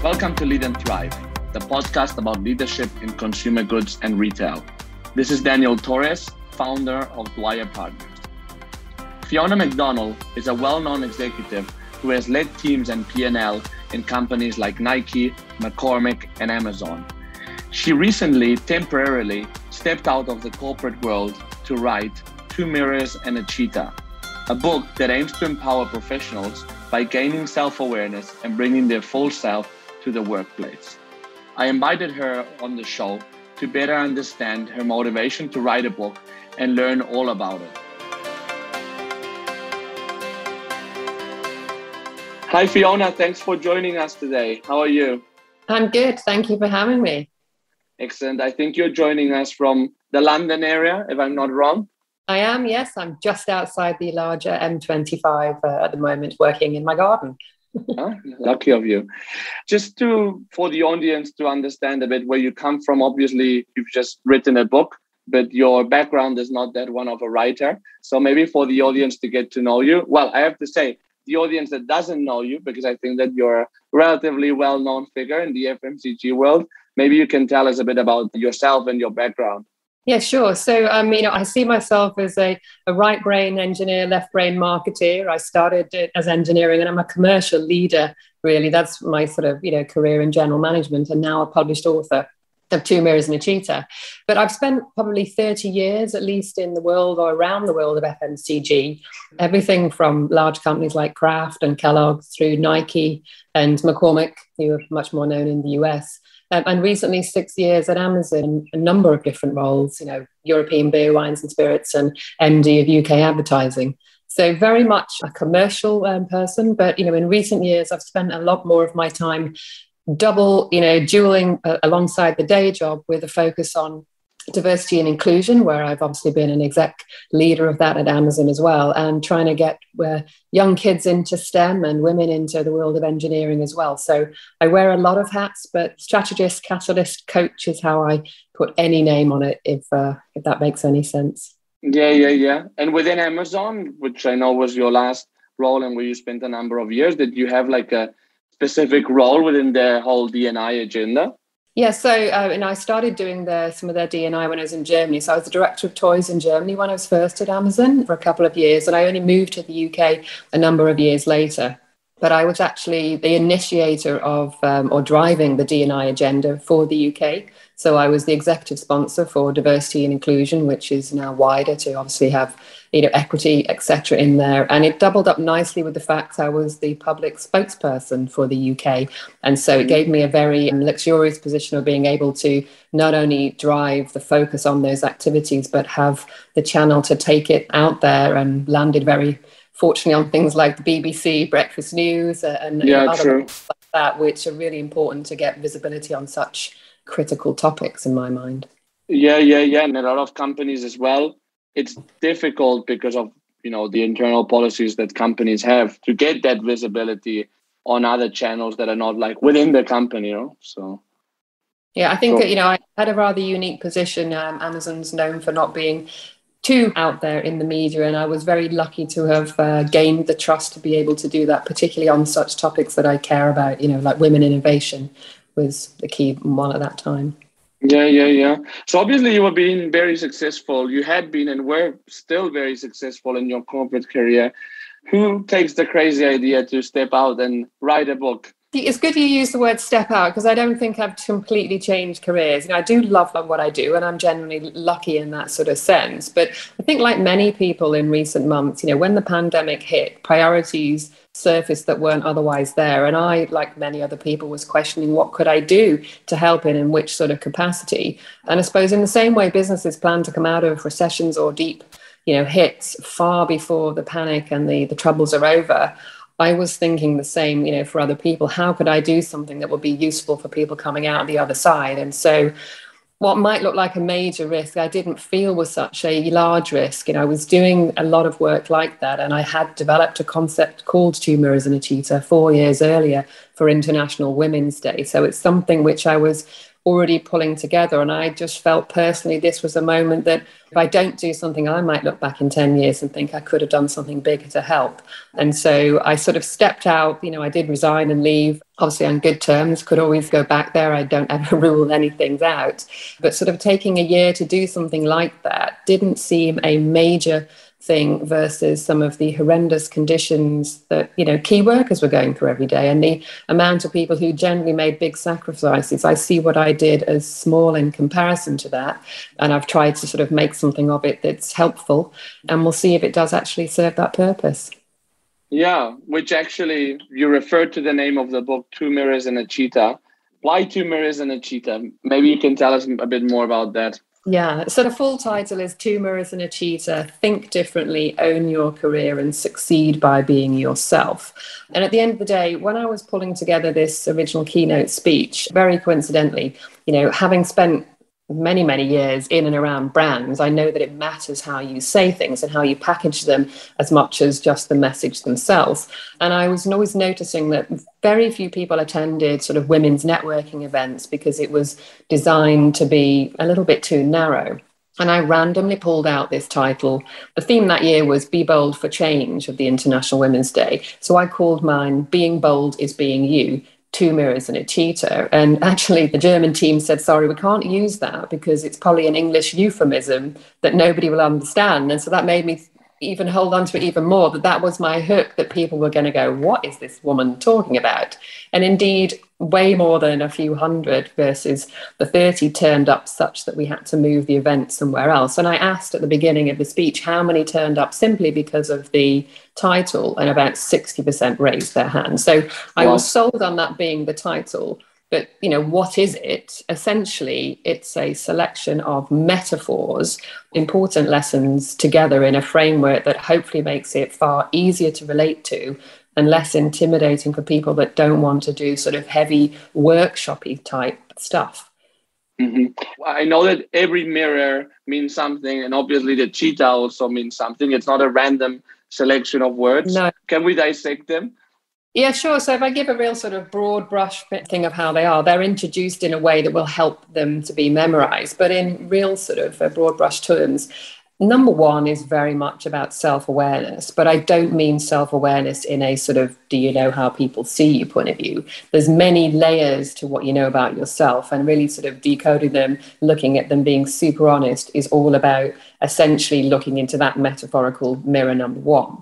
Welcome to Lead and Thrive, the podcast about leadership in consumer goods and retail. This is Daniel Torres, founder of Dwyer Partners. Fiona McDonnell is a well-known executive who has led teams and P&L in companies like Nike, McCormick, and Amazon. She recently, temporarily, stepped out of the corporate world to write Two Mirrors and a Cheetah, a book that aims to empower professionals by gaining self-awareness and bringing their full self to the workplace. I invited her on the show to better understand her motivation to write a book and learn all about it. Hi, Fiona. Thanks for joining us today. How are you? I'm good. Thank you for having me. Excellent. I think you're joining us from the London area, if I'm not wrong. I am, yes. I'm just outside the larger M25 at the moment, working in my garden. Lucky of you. Just for the audience to understand a bit where you come from, obviously you've just written a book, but your background is not that one of a writer. So maybe for the audience to get to know you, well, I have to say, the audience that doesn't know you, because I think that you're a relatively well-known figure in the FMCG world, maybe you can tell us a bit about yourself and your background. Yeah, sure. So, I see myself as a right brain engineer, left brain marketeer. I started as engineering and I'm a commercial leader, really. That's my sort of, career in general management, and now a published author of Two Mirrors and a Cheetah. But I've spent probably 30 years, at least in the world or around the world of FMCG, everything from large companies like Kraft and Kellogg's through Nike and McCormick, who are much more known in the US. And recently 6 years at Amazon, a number of different roles, European beer, wines and spirits, and MD of UK advertising. So very much a commercial person, but, in recent years, I've spent a lot more of my time dueling alongside the day job with a focus on diversity and inclusion, where I've obviously been an exec leader of that at Amazon as well, and trying to get young kids into STEM and women into the world of engineering as well. So I wear a lot of hats, but strategist, catalyst, coach is how I put any name on it, if that makes any sense. Yeah. And within Amazon, which I know was your last role and where you spent a number of years, did you have like a specific role within the whole D&I agenda? Yeah, so I started doing some of their D&I when I was in Germany. So I was the director of toys in Germany when I was first at Amazon for a couple of years, and I only moved to the UK a number of years later. But I was actually the initiator of or driving the D&I agenda for the UK. So I was the executive sponsor for diversity and inclusion, which is now wider to obviously have equity, etc. in there. And it doubled up nicely with the fact I was the public spokesperson for the UK. And so it gave me a very luxurious position of being able to not only drive the focus on those activities, but have the channel to take it out there, and landed very fortunately on things like the BBC Breakfast News and other things like that, which are really important to get visibility on such critical topics in my mind. Yeah. And a lot of companies as well. It's difficult because of, the internal policies that companies have to get that visibility on other channels that are not like within the company, So. Yeah, I think, I had a rather unique position. Amazon's known for not being too out there in the media, and I was very lucky to have gained the trust to be able to do that, particularly on such topics that I care about, like women innovation was the key one at that time. Yeah. So obviously you were being very successful. You had been and were still very successful in your corporate career. Who takes the crazy idea to step out and write a book? It's good you use the word step out, because I don't think I've completely changed careers. I do love what I do, and I'm generally lucky in that sort of sense. But I think like many people in recent months, when the pandemic hit, priorities surfaced that weren't otherwise there. And I, like many other people, was questioning what could I do to help in which sort of capacity. And I suppose in the same way businesses plan to come out of recessions or deep, hits far before the panic and the troubles are over, I was thinking the same, for other people. How could I do something that would be useful for people coming out the other side? And so what might look like a major risk, I didn't feel was such a large risk. I was doing a lot of work like that, and I had developed a concept called Two Mirrors and a Cheetah 4 years earlier for International Women's Day. So it's something which I was already pulling together. And I just felt personally this was a moment that if I don't do something, I might look back in 10 years and think I could have done something bigger to help. And so I sort of stepped out. I did resign and leave, obviously on good terms, could always go back there. I don't ever rule anything out. But sort of taking a year to do something like that didn't seem a major thing versus some of the horrendous conditions that, key workers were going through every day, and the amount of people who generally made big sacrifices. I see what I did as small in comparison to that. And I've tried to sort of make something of it that's helpful, and we'll see if it does actually serve that purpose. Yeah, which actually you referred to the name of the book, Two Mirrors and a Cheetah. Why Two Mirrors and a Cheetah? Maybe you can tell us a bit more about that. Yeah, so the full title is Two Mirrors and a Cheetah, Think Differently, Own Your Career and Succeed by Being Yourself. And at the end of the day, when I was pulling together this original keynote speech, very coincidentally, having spent many, many years in and around brands, I know that it matters how you say things and how you package them as much as just the message themselves. And I was always noticing that very few people attended sort of women's networking events because it was designed to be a little bit too narrow. And I randomly pulled out this title. The theme that year was Be Bold for Change of the International Women's Day. So I called mine Being Bold is Being You. Two Mirrors and a Cheetah. And actually the German team said, sorry, we can't use that because it's probably an English euphemism that nobody will understand. And so that made me even hold on to it even more, that was my hook, that people were going to go, what is this woman talking about? And indeed, way more than a few hundred versus the 30 turned up, such that we had to move the event somewhere else. And I asked at the beginning of the speech how many turned up simply because of the title, and about 60% raised their hand. So I was sold on that being the title. But, what is it? Essentially, it's a selection of metaphors, important lessons together in a framework that hopefully makes it far easier to relate to and less intimidating for people that don't want to do sort of heavy workshop-y type stuff. Mm-hmm. I know that every mirror means something, and obviously the cheetah also means something. It's not a random selection of words. No. Can we dissect them? Yeah, sure. So if I give a real sort of broad brush thing of how they are, they're introduced in a way that will help them to be memorized. But in real sort of broad brush terms, number one is very much about self-awareness. But I don't mean self-awareness in a sort of, do you know how people see you point of view. There's many layers to what you know about yourself, and really sort of decoding them, looking at them, being super honest is all about essentially looking into that metaphorical mirror number one.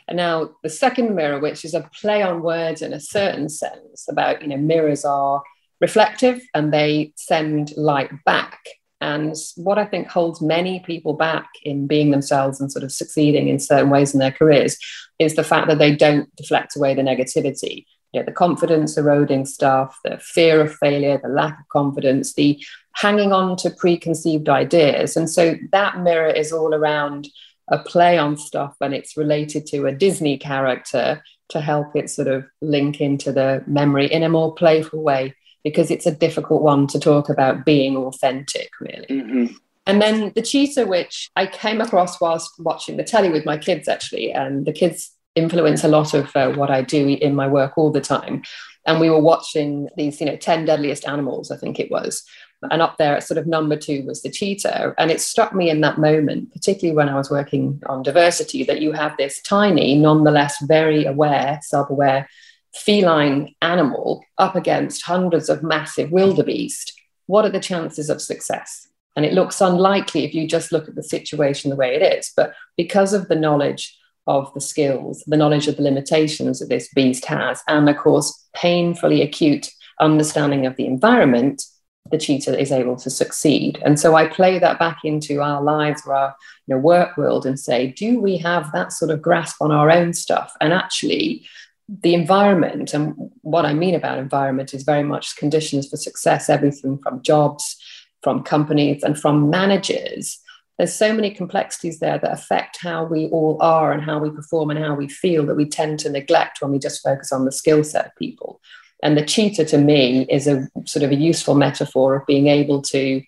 And now the second mirror, which is a play on words in a certain sense about, mirrors are reflective and they send light back. And what I think holds many people back in being themselves and sort of succeeding in certain ways in their careers is the fact that they don't deflect away the negativity. The confidence eroding stuff, the fear of failure, the lack of confidence, the hanging on to preconceived ideas. And so that mirror is all around a play on stuff, and it's related to a Disney character to help it sort of link into the memory in a more playful way, because it's a difficult one to talk about being authentic, really. Mm-hmm. And then the cheetah, which I came across whilst watching the telly with my kids, actually, and the kids influence a lot of what I do in my work all the time. And we were watching these, 10 Deadliest Animals, I think it was. And up there at sort of number 2 was the cheetah. And it struck me in that moment, particularly when I was working on diversity, that you have this tiny, nonetheless very aware, self-aware feline animal up against hundreds of massive wildebeest. What are the chances of success? And it looks unlikely if you just look at the situation the way it is. But because of the knowledge of the skills, the knowledge of the limitations that this beast has, and of course, painfully acute understanding of the environment, the cheetah is able to succeed. And so I play that back into our lives or our work world and say, do we have that sort of grasp on our own stuff? And actually, the environment, and what I mean about environment is very much conditions for success, everything from jobs, from companies, and from managers. There's so many complexities there that affect how we all are and how we perform and how we feel that we tend to neglect when we just focus on the skill set of people. And the cheetah, to me, is a sort of a useful metaphor of being able to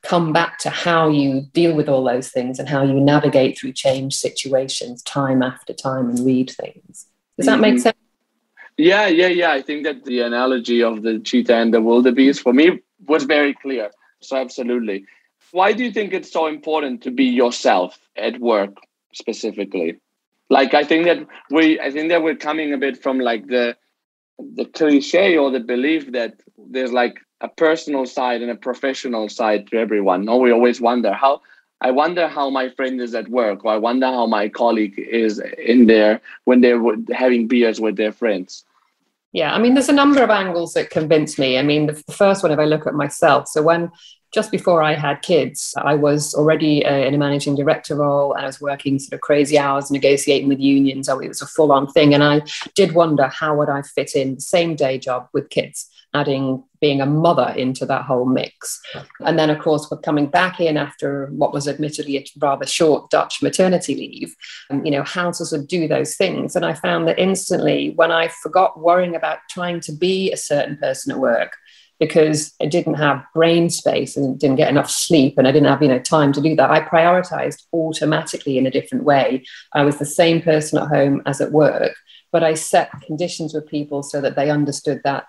come back to how you deal with all those things and how you navigate through change situations time after time and read things. Does that make sense? Yeah. I think that the analogy of the cheetah and the wildebeest, for me, was very clear. So absolutely. Why do you think it's so important to be yourself at work specifically? Like, I think that we're coming a bit from like the cliche or the belief that there's like a personal side and a professional side to everyone. No, we always wonder how my friend is at work, or I wonder how my colleague is in there when they're having beers with their friends. Yeah, I mean, there's a number of angles that convince me. I mean, the first one, if I look at myself, so just before I had kids, I was already in a managing director role, and I was working sort of crazy hours, negotiating with unions. It was a full-on thing. And I did wonder, how would I fit in the same day job with kids, adding being a mother into that whole mix. And then, of course, we're coming back in after what was admittedly a rather short Dutch maternity leave, how to sort of do those things. And I found that instantly, when I forgot worrying about trying to be a certain person at work, because I didn't have brain space and didn't get enough sleep, and I didn't have time to do that, I prioritized automatically in a different way. I was the same person at home as at work, but I set conditions with people so that they understood that,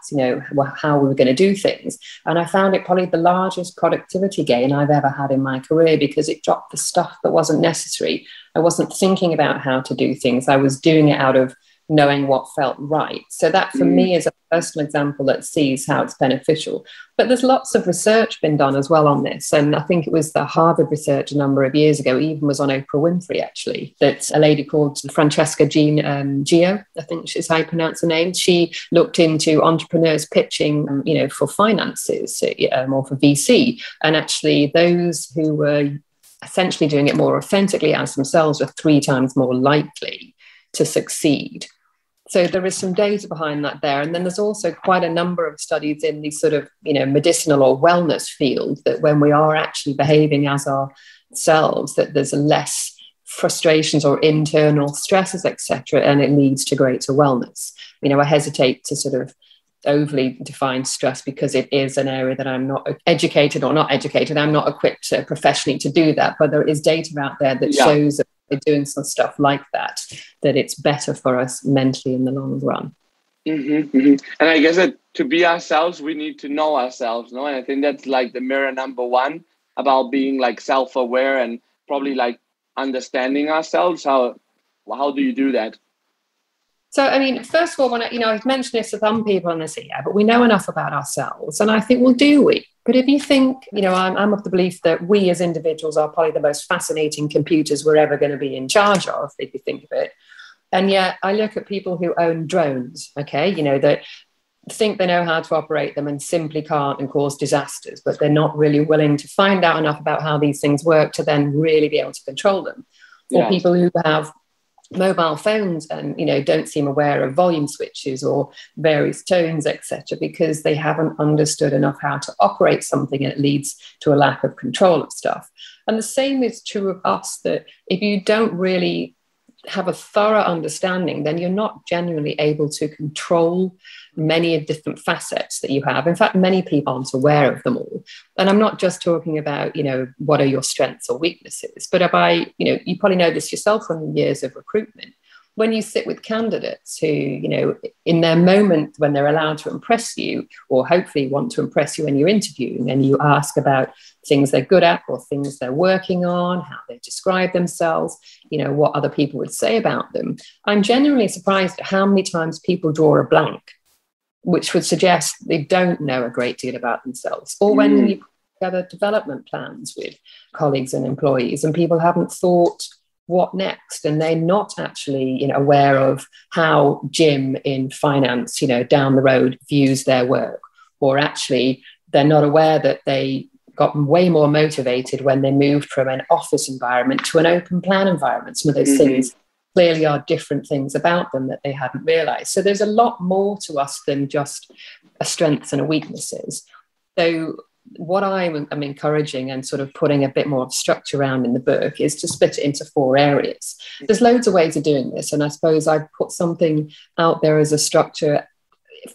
how we were going to do things. And I found it probably the largest productivity gain I've ever had in my career, because it dropped the stuff that wasn't necessary. I wasn't thinking about how to do things. I was doing it out of knowing what felt right. So that for me is a personal example that sees how it's beneficial. But there's lots of research been done as well on this. And I think it was the Harvard research a number of years ago, even was on Oprah Winfrey, actually, that a lady called Francesca Jean Gio, I think is how you pronounce her name. She looked into entrepreneurs pitching, for finances or for VC. And actually those who were essentially doing it more authentically as themselves were 3 times more likely to succeed. So there is some data behind that there. And then there's also quite a number of studies in the sort of, medicinal or wellness field, that when we are actually behaving as ourselves, that there's less frustrations or internal stresses, etc., and it leads to greater wellness. I hesitate to sort of overly define stress, because it is an area that I'm not educated. I'm not equipped professionally to do that. But there is data out there that shows that we're doing some stuff like that it's better for us mentally in the long run. Mm-hmm, mm-hmm. And I guess that to be ourselves, we need to know ourselves, no? And I think that's like the mirror number one about being like self-aware and probably like understanding ourselves. How do you do that? So, I mean, first of all, when I've mentioned this to some people and they say, yeah, but we know enough about ourselves. And I think, well, do we? But if you think, I'm of the belief that we as individuals are probably the most fascinating computers we're ever going to be in charge of, if you think of it. And yet I look at people who own drones, okay, that think they know how to operate them and simply can't, and cause disasters, but they're not really willing to find out enough about how these things work to then really be able to control them. Or people who have mobile phones and don't seem aware of volume switches or various tones, etc., because they haven't understood enough how to operate something, and it leads to a lack of control of stuff. And the same is true of us, that if you don't really have a thorough understanding, then you're not genuinely able to control many different facets that you have. In fact, many people aren't aware of them all. And I'm not just talking about, what are your strengths or weaknesses, but you probably know this yourself from years of recruitment. When you sit with candidates who, in their moment when they're allowed to impress you, or hopefully want to impress you when you're interviewing, and you ask about things they're good at or things they're working on, how they describe themselves, what other people would say about them, I'm genuinely surprised at how many times people draw a blank, which would suggest they don't know a great deal about themselves. Or when you put together development plans with colleagues and employees, and people haven't thought, what next? And they're not actually aware of how Jim in finance, down the road views their work, or actually they're not aware that they got way more motivated when they moved from an office environment to an open plan environment. Some of those things clearly are different things about them that they hadn't realized. So there's a lot more to us than just a strengths and a weaknesses. So what I'm encouraging and sort of putting a bit more structure around in the book is to split it into 4 areas. There's loads of ways of doing this. And I suppose I've put something out there as a structure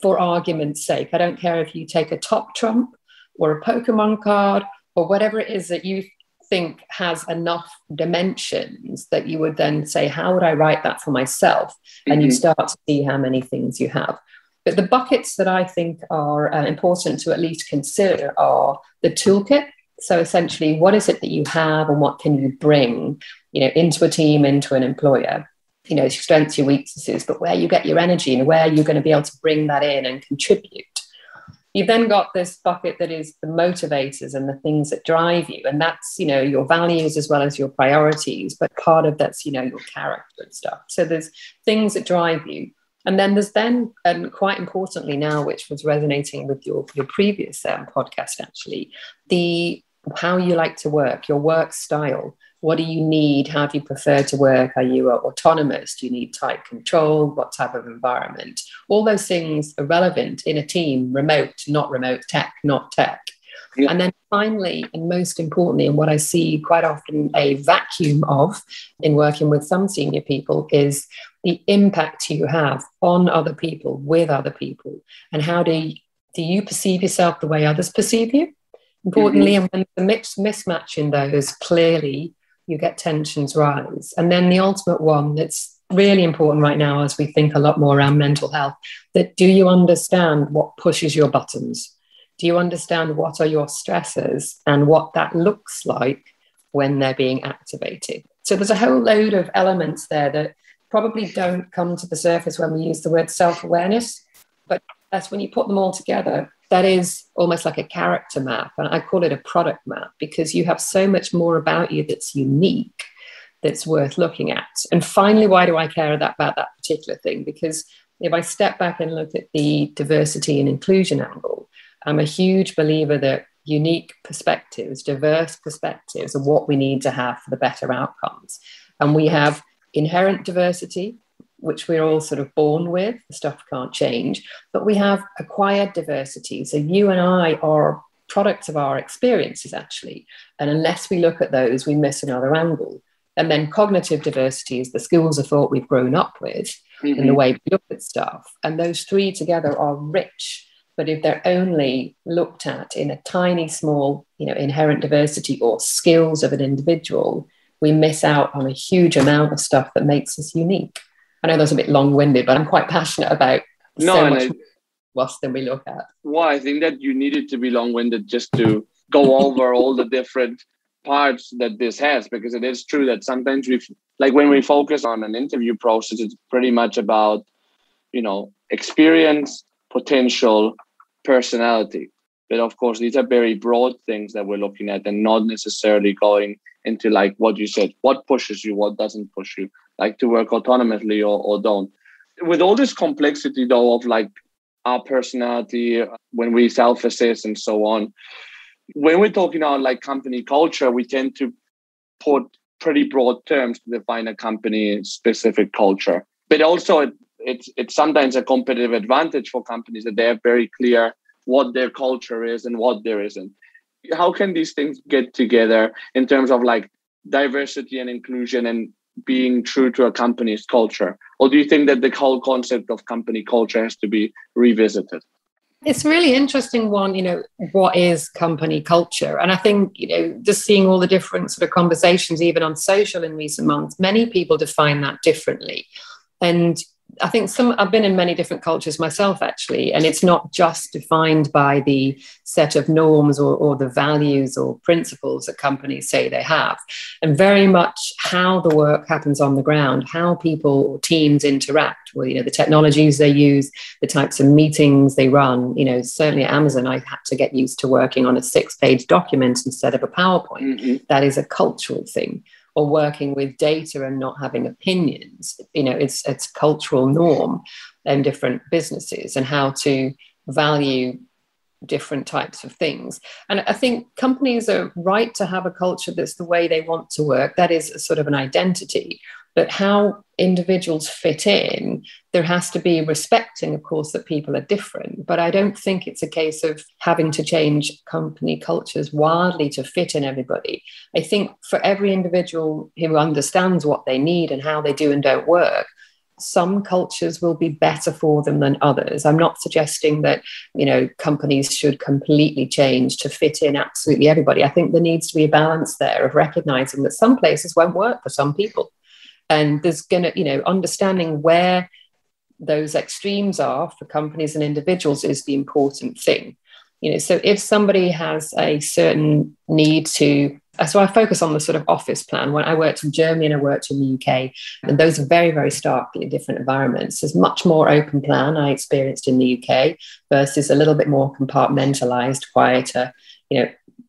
for argument's sake. I don't care if you take a top trump or a Pokemon card or whatever it is that you think has enough dimensions that you would then say, how would I write that for myself? And you start to see how many things you have. But the buckets that I think are important to at least consider are the toolkit. So essentially, what is it that you have and what can you bring, into a team, into an employer? Your strengths, your weaknesses, but where you get your energy and where you're going to be able to bring that in and contribute. You've then got this bucket that is the motivators and the things that drive you. And that's, your values as well as your priorities. But part of that's, your character and stuff. So there's things that drive you. And then there's and quite importantly now, which was resonating with your previous podcast, actually, how you like to work, your work style. What do you need? How do you prefer to work? Are you autonomous? Do you need tight control? What type of environment? All those things are relevant in a team, remote, not remote, tech, not tech. Yeah. And then finally, and most importantly, and what I see quite often a vacuum of in working with some senior people is the impact you have on other people, with other people. And how do you perceive yourself the way others perceive you? Importantly, and when the mismatch in those, clearly you get tensions rise. And then the ultimate one that's really important right now as we think a lot more around mental health, that do you understand what pushes your buttons? Do you understand what are your stressors and what that looks like when they're being activated? So there's a whole load of elements there that probably don't come to the surface when we use the word self-awareness, but that's when you put them all together. That is almost like a character map. And I call it a product map because you have so much more about you that's unique, that's worth looking at. And finally, why do I care about that particular thing? Because if I step back and look at the diversity and inclusion angle, I'm a huge believer that unique perspectives, diverse perspectives are what we need to have for the better outcomes. And we have inherent diversity, which we're all sort of born with, the stuff can't change, but we have acquired diversity. So you and I are products of our experiences, actually. And unless we look at those, we miss another angle. And then cognitive diversity is the skills of thought we've grown up with and the way we look at stuff. And those three together are rich. But if they're only looked at in a tiny, small, inherent diversity or skills of an individual, we miss out on a huge amount of stuff that makes us unique. I know that's a bit long-winded, but I'm quite passionate about so much more than we look at. Well, I think that you needed to be long-winded just to go over all the different parts that this has, because it is true that sometimes when we focus on an interview process, it's pretty much about, experience, potential, personality. But of course, these are very broad things that we're looking at and not necessarily going into like what you said, what pushes you, what doesn't push you, like to work autonomously or don't. With all this complexity though of like our personality, when we self-assess and so on, when we're talking about like company culture, we tend to put pretty broad terms to define a company specific culture. But also it's sometimes a competitive advantage for companies that they have very clear what their culture is and what there isn't. How can these things get together in terms of like diversity and inclusion and being true to a company's culture? Or do you think that the whole concept of company culture has to be revisited? It's a really interesting one, what is company culture? And I think, just seeing all the different sort of conversations, even on social in recent months, many people define that differently. And I think I've been in many different cultures myself, actually, and it's not just defined by the set of norms or the values or principles that companies say they have, and very much how the work happens on the ground, how people or teams interact with, the technologies they use, the types of meetings they run. Certainly at Amazon, I had to get used to working on a 6-page document instead of a PowerPoint. That is a cultural thing. Or working with data and not having opinions. It's a cultural norm in different businesses and how to value different types of things. And I think companies are right to have a culture that's the way they want to work. That is a sort of an identity. But how individuals fit in, there has to be respecting, of course, that people are different. But I don't think it's a case of having to change company cultures wildly to fit in everybody. I think for every individual who understands what they need and how they do and don't work, some cultures will be better for them than others. I'm not suggesting that, companies should completely change to fit in absolutely everybody. I think there needs to be a balance there of recognizing that some places won't work for some people. And there's going to, understanding where those extremes are for companies and individuals is the important thing. So if somebody has a certain need to, so I focus on the sort of office plan. When I worked in Germany and I worked in the UK, and those are very, very starkly different environments. There's much more open plan I experienced in the UK versus a little bit more compartmentalized, quieter,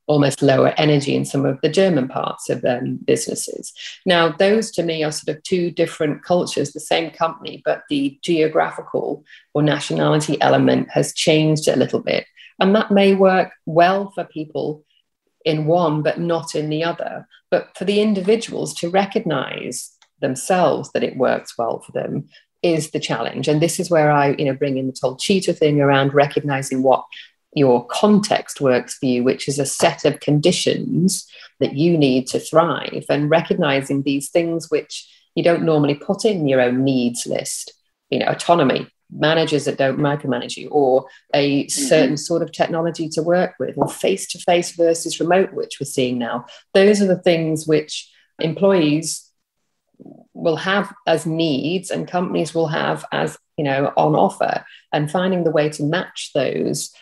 almost lower energy in some of the German parts of businesses. Now, those to me are sort of two different cultures, the same company, but the geographical or nationality element has changed a little bit. And that may work well for people in one, but not in the other. But for the individuals to recognize themselves that it works well for them is the challenge. And this is where I bring in the whole Cheetah thing around recognizing what your context works for you, which is a set of conditions that you need to thrive, and recognizing these things which you don't normally put in your own needs list, autonomy, managers that don't micromanage you, or a certain sort of technology to work with, or face-to-face versus remote, which we're seeing now. Those are the things which employees will have as needs and companies will have as, on offer, and finding the way to match those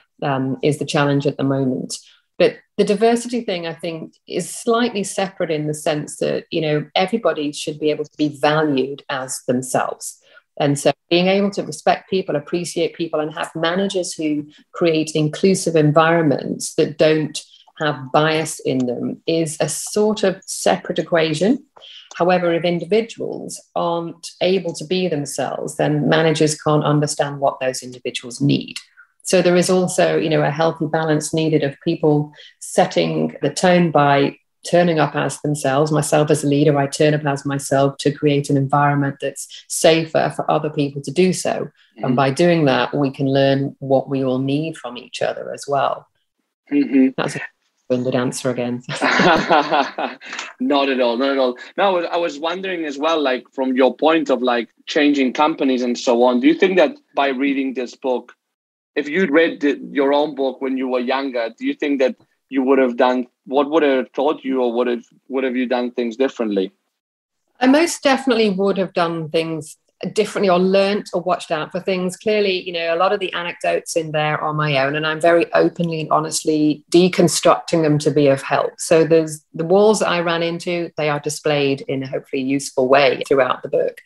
is the challenge at the moment. But the diversity thing, I think, is slightly separate in the sense that, everybody should be able to be valued as themselves. And so being able to respect people, appreciate people, and have managers who create inclusive environments that don't have bias in them is a sort of separate equation. However, if individuals aren't able to be themselves, then managers can't understand what those individuals need. So there is also, a healthy balance needed of people setting the tone by turning up as themselves. Myself as a leader, I turn up as myself to create an environment that's safer for other people to do so. And by doing that, we can learn what we all need from each other as well. That's a winded answer again. Not at all. No, I was wondering as well, like from your point of like changing companies and so on, do you think that by reading this book, if you'd read your own book when you were younger, do you think that you would have done, what would have taught you, or would have you done things differently? I most definitely would have done things differently, or learnt or watched out for things. Clearly, a lot of the anecdotes in there are my own, and I'm very openly and honestly deconstructing them to be of help. So there's the walls that I ran into, they are displayed in a hopefully useful way throughout the book.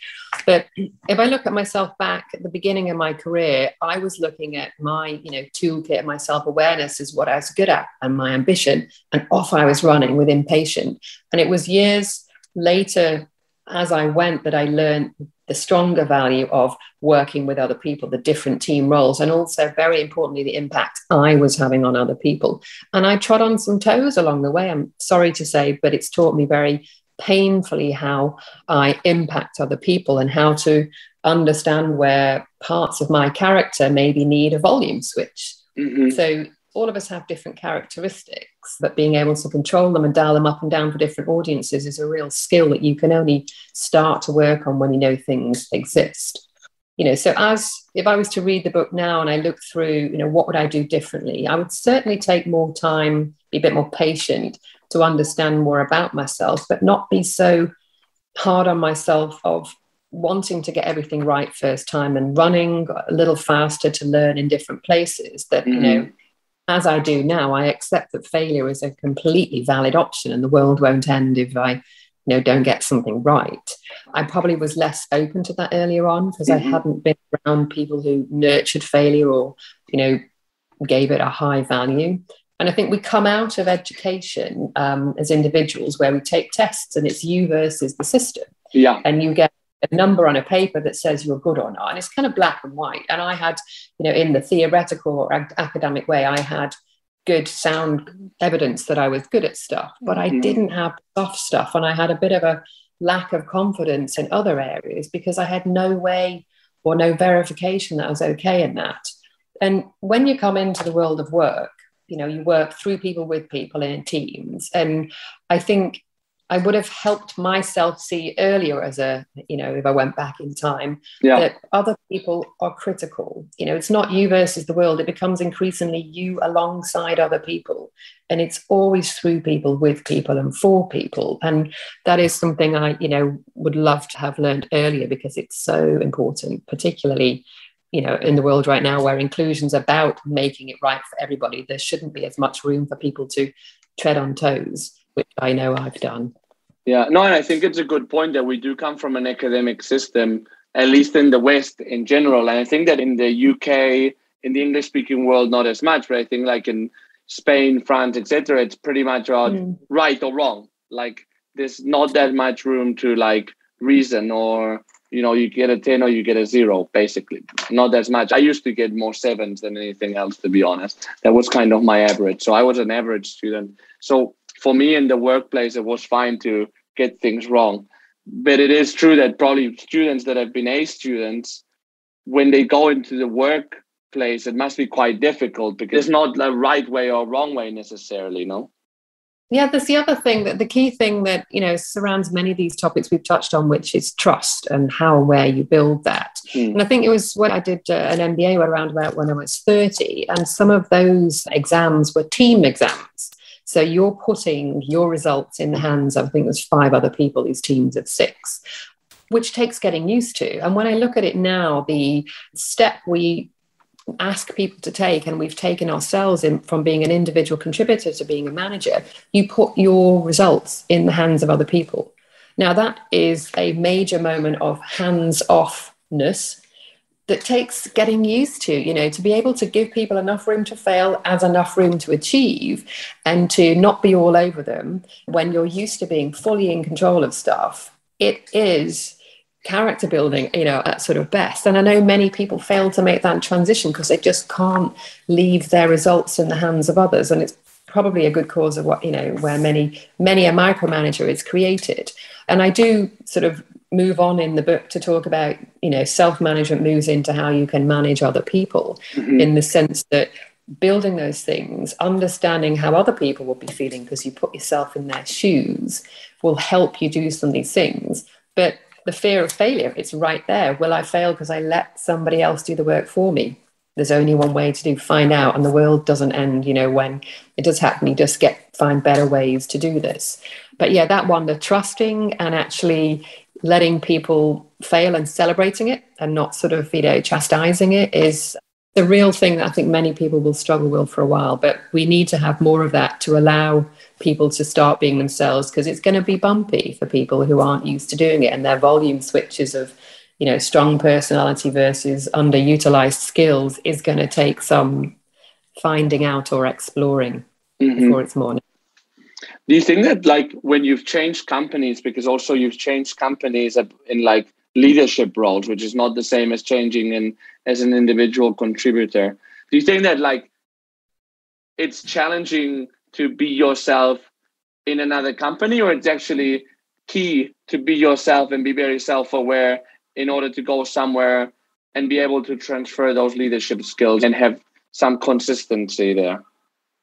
But if I look at myself back at the beginning of my career, I was looking at my, toolkit, my self-awareness is what I was good at and my ambition, and off I was running with impatient. And it was years later as I went that I learned the stronger value of working with other people, the different team roles, and also very importantly, the impact I was having on other people. And I trod on some toes along the way, I'm sorry to say, but it's taught me very painfully how I impact other people and how to understand where parts of my character maybe need a volume switch. So all of us have different characteristics, but being able to control them and dial them up and down for different audiences is a real skill that you can only start to work on when you know things exist. So if I was to read the book now and I look through, what would I do differently? I would certainly take more time, be a bit more patient to understand more about myself, but not be so hard on myself of wanting to get everything right first time and running a little faster to learn in different places that, as I do now, I accept that failure is a completely valid option and the world won't end if I don't get something right. I probably was less open to that earlier on because I hadn't been around people who nurtured failure or, gave it a high value. And I think we come out of education as individuals where we take tests and it's you versus the system. Yeah. And you get a number on a paper that says you're good or not. And it's kind of black and white. And I had, in the theoretical or academic way, I had good sound evidence that I was good at stuff, but I didn't have soft stuff. And I had a bit of a lack of confidence in other areas because I had no way or no verification that I was okay in that. And when you come into the world of work, you work through people, with people in teams. And I think I would have helped myself see earlier as a, if I went back in time, Yeah. that other people are critical. It's not you versus the world. It becomes increasingly you alongside other people. And it's always through people, with people, and for people. And that is something I, would love to have learned earlier, because it's so important, particularly, in the world right now where inclusion's about making it right for everybody. There shouldn't be as much room for people to tread on toes, which I know I've done. Yeah, no, and I think it's a good point that we do come from an academic system, at least in the West in general. And I think that in the UK, in the English-speaking world, not as much, but I think like in Spain, France, etc., it's pretty much right or wrong. Like there's not that much room to like reason, or, you get a 10 or you get a 0, basically. Not as much. I used to get more 7s than anything else, to be honest. That was kind of my average. So I was an average student. So for me in the workplace, it was fine to get things wrong. But it is true that probably students that have been A students, when they go into the workplace, it must be quite difficult, because it's not the right way or wrong way necessarily, no? Yeah, there's the other thing, that the key thing that, surrounds many of these topics we've touched on, which is trust and how and where you build that. And I think it was when I did an MBA around about when I was 30, and some of those exams were team exams. So you're putting your results in the hands of, I think there's 5 other people, these teams of 6, which takes getting used to. And when I look at it now, the step we ask people to take, and we've taken ourselves in from being an individual contributor to being a manager, you put your results in the hands of other people. Now, that is a major moment of hands-offness that takes getting used to, to be able to give people enough room to fail as enough room to achieve, and to not be all over them when you're used to being fully in control of stuff. It is character building, at sort of best. And I know many people fail to make that transition because they just can't leave their results in the hands of others. And it's probably a good cause of what, where many a micromanager is created. And I do sort of move on in the book to talk about, self-management moves into how you can manage other people, in the sense that building those things, understanding how other people will be feeling because you put yourself in their shoes, will help you do some of these things. But the fear of failure, it's right there. Will I fail because I let somebody else do the work for me? There's only one way to find out, and the world doesn't end, when it does happen. You just find better ways to do this. But yeah, that one, the trusting and actually letting people fail and celebrating it, and not sort of, chastising it, is the real thing that I think many people will struggle with for a while. But we need to have more of that to allow people to start being themselves, because it's going to be bumpy for people who aren't used to doing it, and their volume switches of, strong personality versus underutilized skills is going to take some finding out or exploring before it's more. Do you think that, like, when you've changed companies, because also you've changed companies in like leadership roles, which is not the same as changing as an individual contributor, do you think that like it's challenging to be yourself in another company, or it's actually key to be yourself and be very self-aware in order to go somewhere and be able to transfer those leadership skills and have some consistency there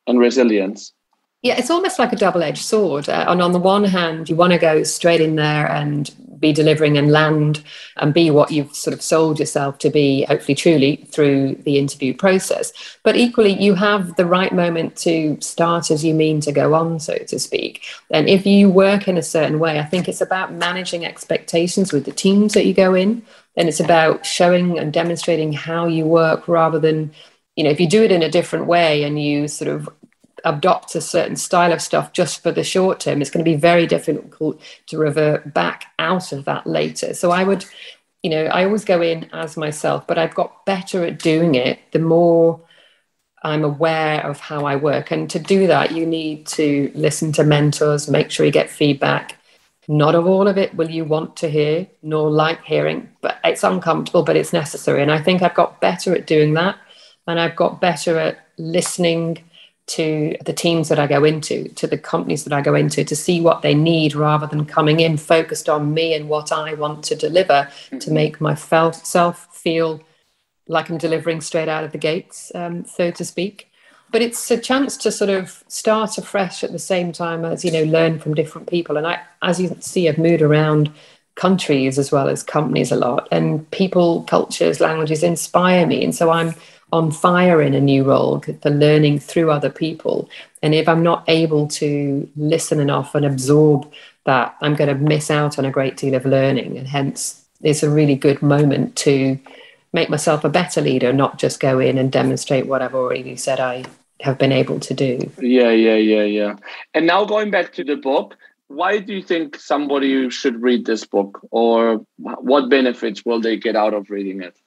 and resilience? Yeah, it's almost like a double-edged sword. And on the one hand, you want to go straight in there and be delivering and land and be what you've sort of sold yourself to be, hopefully truly, through the interview process. But equally, you have the right moment to start as you mean to go on, so to speak. And if you work in a certain way, I think it's about managing expectations with the teams that you go in. And it's about showing and demonstrating how you work, rather than, if you do it in a different way and you sort of adopt a certain style of stuff just for the short term, it's going to be very difficult to revert back out of that later. So I would, I always go in as myself, but I've got better at doing it the more I'm aware of how I work. And to do that, you need to listen to mentors, make sure you get feedback. Not of all of it will you want to hear, nor like hearing, but it's uncomfortable, but it's necessary. And I think I've got better at doing that. And I've got better at listening to the teams that I go into, to the companies that I go into, to see what they need, rather than coming in focused on me and what I want to deliver, to make myself feel like I'm delivering straight out of the gates, so to speak. But it's a chance to sort of start afresh at the same time as, learn from different people. And I, as you can see, I've moved around countries as well as companies a lot, and people, cultures, languages inspire me. And so I'm on fire in a new role for learning through other people. And if I'm not able to listen enough and absorb that, I'm going to miss out on a great deal of learning. And hence, it's a really good moment to make myself a better leader, not just go in and demonstrate what I've already said I have been able to do. Yeah. And now going back to the book, why do you think somebody should read this book, or what benefits will they get out of reading it?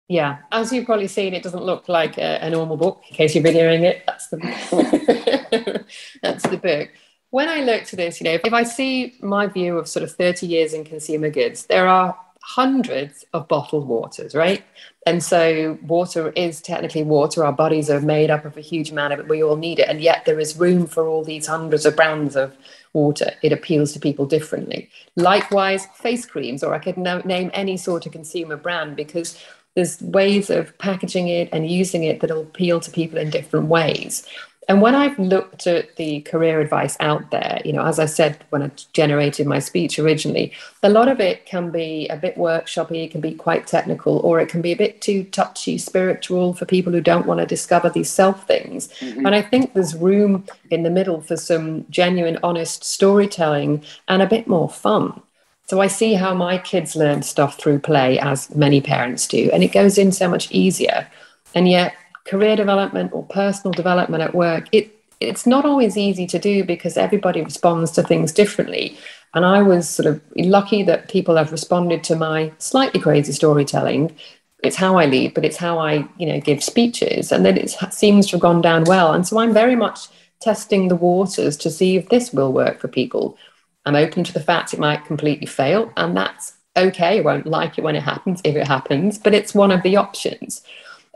Yeah, as you've probably seen, it doesn't look like a normal book. In case you've been hearing it, that's the that's the book. When I looked at this, if I see my view of sort of 30 years in consumer goods, there are hundreds of bottled waters, right? And so water is technically water. Our bodies are made up of a huge amount of it. We all need it. And yet there is room for all these hundreds of brands of water. It appeals to people differently. Likewise, face creams, or I could name any sort of consumer brand, because there's ways of packaging it and using it that'll appeal to people in different ways. And when I've looked at the career advice out there, as I said, when I generated my speech originally, a lot of it can be a bit workshoppy, it can be quite technical, or it can be a bit too touchy, spiritual for people who don't want to discover these self things. Mm-hmm. And I think there's room in the middle for some genuine, honest storytelling and a bit more fun. So I see how my kids learn stuff through play, as many parents do, and it goes in so much easier. And yet, career development or personal development at work, it's not always easy to do because everybody responds to things differently. And I was sort of lucky that people have responded to my slightly crazy storytelling. It's how I lead, but it's how I, give speeches. And then it seems to have gone down well. And so I'm very much testing the waters to see if this will work for people. I'm open to the fact it might completely fail, and that's okay. I won't like it when it happens, if it happens, but it's one of the options.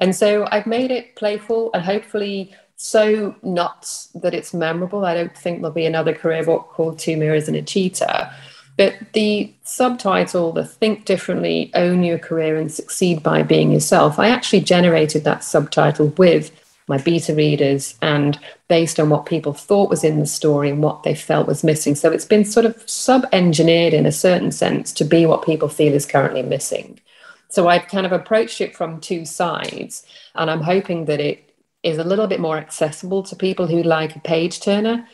And so I've made it playful and hopefully so nuts that it's memorable. I don't think there'll be another career book called Two Mirrors and a Cheetah. But the subtitle, the Think Differently, Own Your Career and Succeed by Being Yourself, I actually generated that subtitle with my beta readers and based on what people thought was in the story and what they felt was missing. So it's been sort of sub-engineered in a certain sense to be what people feel is currently missing. So I've kind of approached it from two sides, and I'm hoping that it is a little bit more accessible to people who like a page turner.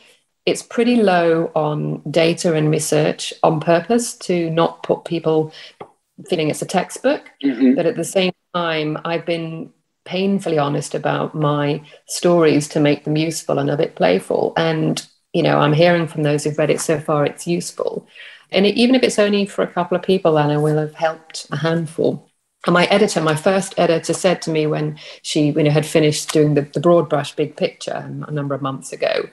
It's pretty low on data and research on purpose to not put people feeling it's a textbook. Mm-hmm. But at the same time, I've been painfully honest about my stories to make them useful and a bit playful. And, I'm hearing from those who've read it so far, it's useful. And even if it's only for a couple of people, then I will have helped a handful. And my first editor said to me when she had finished doing the broad brush big picture a number of months ago,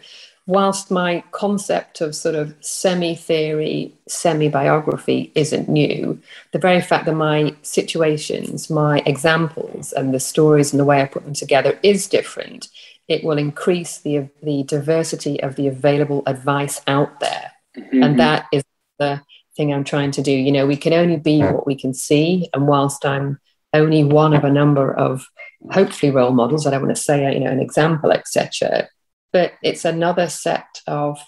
whilst my concept of sort of semi-theory, semi-biography isn't new, the very fact that my situations, my examples and the stories and the way I put them together is different, it will increase the diversity of the available advice out there. Mm-hmm. And that is the thing I'm trying to do. We can only be what we can see. And whilst I'm only one of a number of hopefully role models, I don't want to say, an example, etc., but it's another set of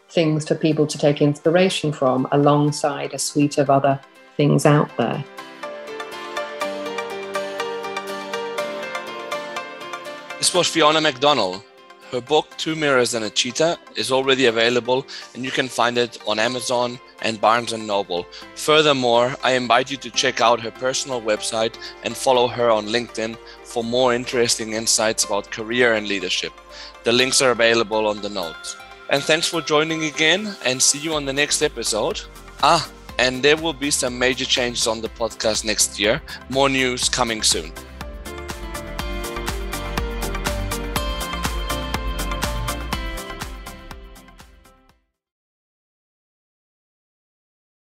things for people to take inspiration from alongside a suite of other things out there. This was Fiona McDonnell. Her book, Two Mirrors and a Cheetah, is already available and you can find it on Amazon and Barnes & Noble. Furthermore, I invite you to check out her personal website and follow her on LinkedIn for more interesting insights about career and leadership. The links are available on the notes. And thanks for joining again, and see you on the next episode. And there will be some major changes on the podcast next year. More news coming soon.